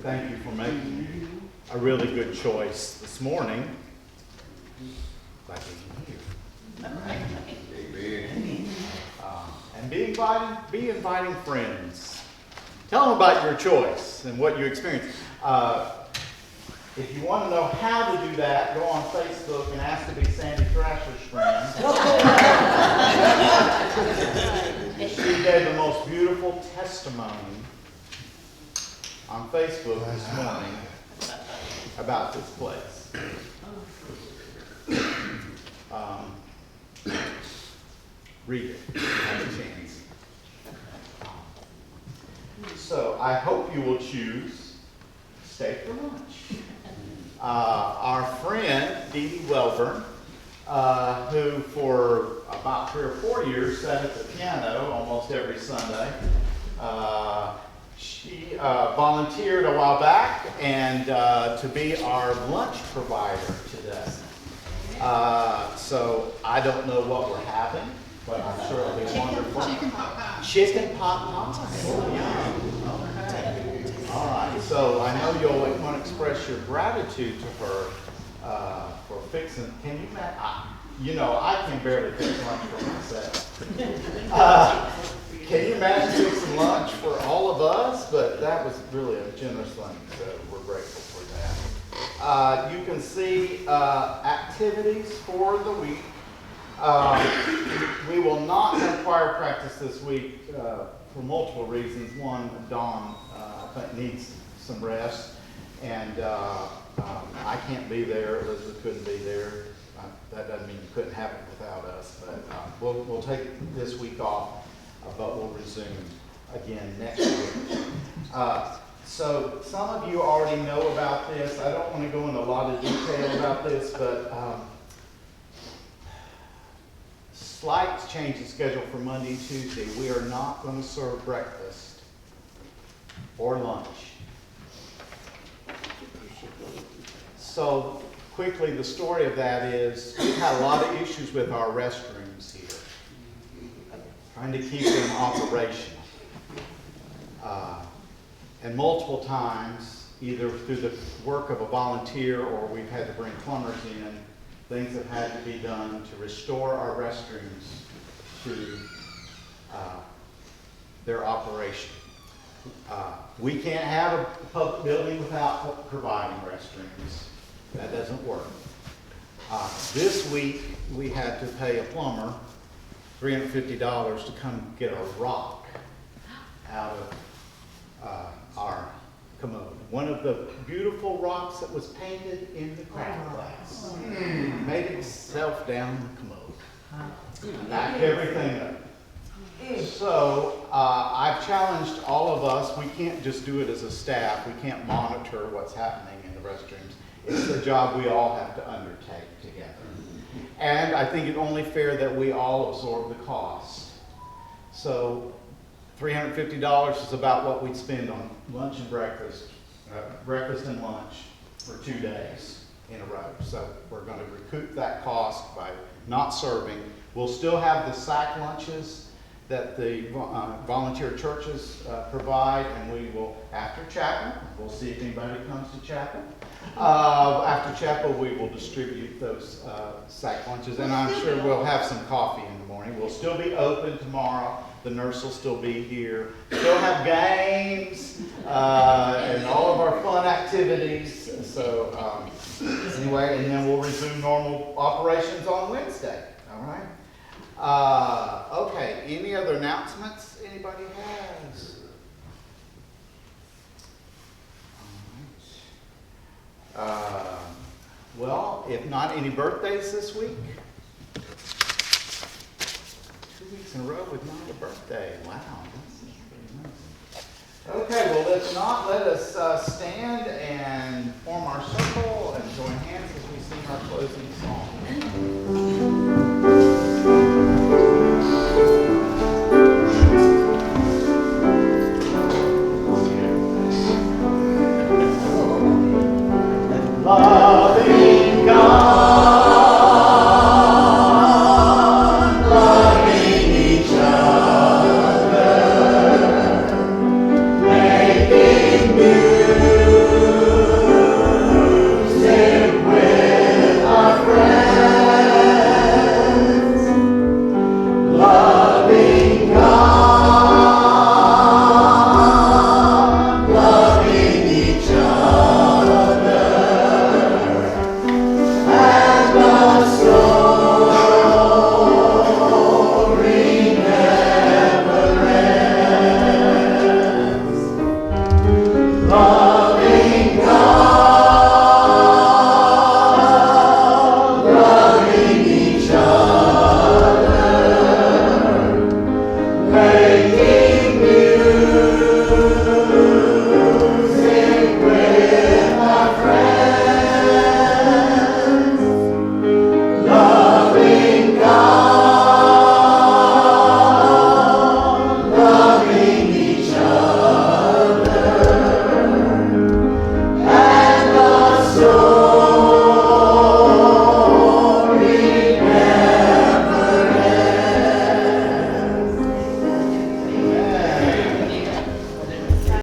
thank you for making a really good choice this morning by being here. Amen. And be inviting friends. Tell them about your choice and what you experienced. If you want to know how to do that, go on Facebook and ask to be Sandy Thrasher's friend. She gave the most beautiful testimony on Facebook this morning about this place. Read it if you have a chance. So I hope you will choose stay for lunch. Our friend Dee Dee Welburn, who for about 3 or 4 years sat at the piano almost every Sunday, she volunteered a while back and to be our lunch provider today. So I don't know what we're having, but I'm sure it'll be wonderful. Chicken pot pie. Chicken pot pie. Oh, yeah. Okay. All right. So I know you'll want to express your gratitude to her for fixing. Can you imagine? I can barely fix lunch for myself. Can you imagine fixing lunch for all of us? But that was really a generous thing, so we're grateful for that. You can see activities for the week. We will not have choir practice this week for multiple reasons. One, Dawn, I think, needs some rest, and I can't be there. Elizabeth couldn't be there. That doesn't mean you couldn't have it without us, but we'll take this week off, but we'll resume again next week. So some of you already know about this. I don't want to go into a lot of detail about this, but slight change in schedule for Monday and Tuesday. We are not going to serve breakfast or lunch. So quickly, the story of that is we've had a lot of issues with our restrooms here, trying to keep them operational. And multiple times, either through the work of a volunteer or we've had to bring plumbers in, things have had to be done to restore our restrooms to their operation. We can't have a public building without providing restrooms. That doesn't work. This week, we had to pay a plumber $350 to come get a rock out of our commode. One of the beautiful rocks that was painted in the cracked glass. Made itself down the commode. Backed everything up. So I've challenged all of us. We can't just do it as a staff. We can't monitor what's happening in the restrooms. It's a job we all have to undertake together. And I think it's only fair that we all absorb the cost. So $350 is about what we'd spend on lunch and breakfast and lunch for 2 days in a row. So we're going to recoup that cost by not serving. We'll still have the sack lunches that the volunteer churches provide, and we will, after chapel, we'll see if anybody comes to chapel. After chapel, we will distribute those sack lunches, and I'm sure we'll have some coffee in the morning. We'll still be open tomorrow. The nurse will still be here. Still have games and all of our fun activities. So anyway, and then we'll resume normal operations on Wednesday. All right. Okay. Any other announcements anybody has? All right. Well, if not, any birthdays this week? 2 weeks in a row with not a birthday. Wow, that's pretty amazing. Okay, well, if not, let us stand and form our circle and join hands as we sing our closing song.